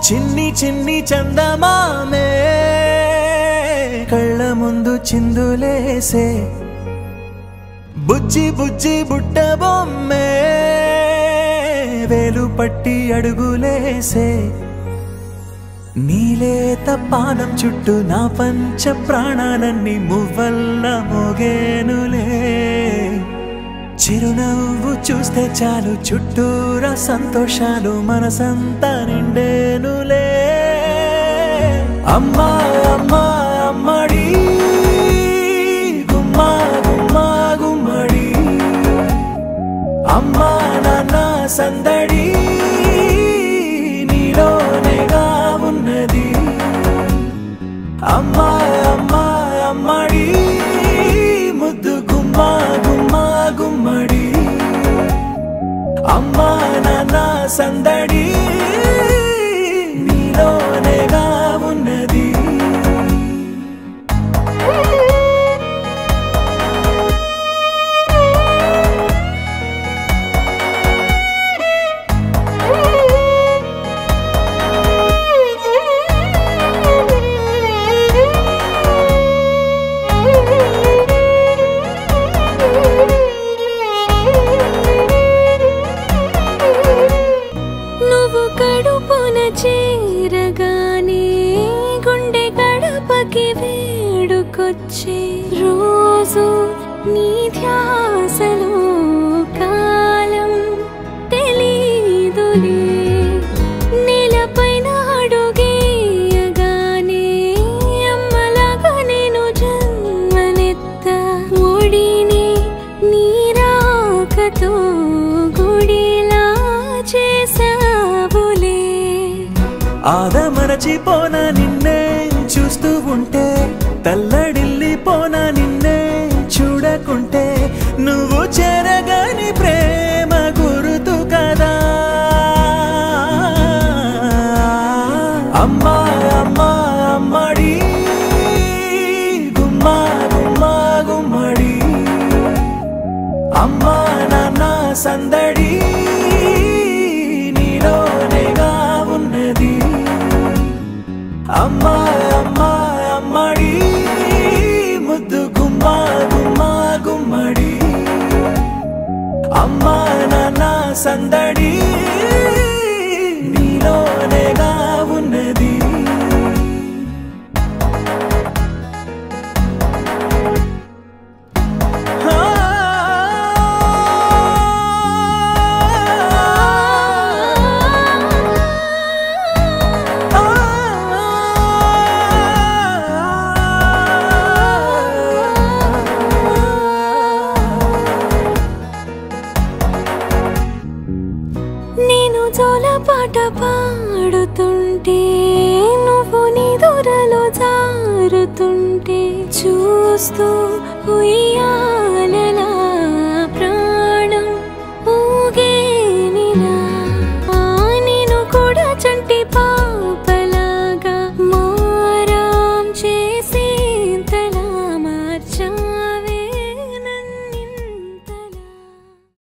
చిన్ని చిన్ని చందమామే కళ్ళ ముందు చిందులేసే బుజ్జి బుజ్జి బుట్ట బొమ్మే వేలు పట్టి అడుగులేసే నీలేత పానం చుట్టూ నా పంచ ప్రాణాలన్నీ మువ్వల్ల మోగేనులే చిరునవ్వు చూస్తే చాలు చుట్టూరా సంతోషాలు మనసంతా నిండేనులే అమ్మా అమ్మా అమ్మడి గుమ్మా గుమ్మా గుమ్మడి అమ్మా నాన్న సందడి నీలోనేగా ఉన్నది అమ్మా అమ్మా అమ్మడి ముద్దు గుమ్మా గుమ్మా గుమ్మడి అమ్మా నాన్న సందడి నీలోనేగా ఉన్నది చేరగానే గుండె గడపకి వేడుకొచ్చే రోజు నీ ధ్యాసలో కాలం తెలీదులే నేలపైన అడుగేయగానే అమ్మలాగా నేను జన్మనెత్త ఒడిని నీ రాకతో గుడిలా చేసావులే ఆదమరచిపోనా నిన్నే చూస్తూ ఉంటే తల్లడిల్లిపోనా నిన్నే చూడకుంటే నువ్వు చెరగని ప్రేమ గుర్తు కదా అమ్మా అమ్మా అమ్మడి గుమ్మా గుమ్మా గుమ్మడి అమ్మా నాన్న సందడి నీలోనేగా ఉన్నది అమ్మా అమ్మా అమ్మడి ముద్దు గుమ్మా గుమ్మా గుమ్మడి అమ్మా నాన్న సందడి నీలోనేగా ఉన్నది నేను జోలపాట పాడుతుంటే నువ్వు నిదురలో జారుతుంటే చూస్తూ ఉయ్యాలలా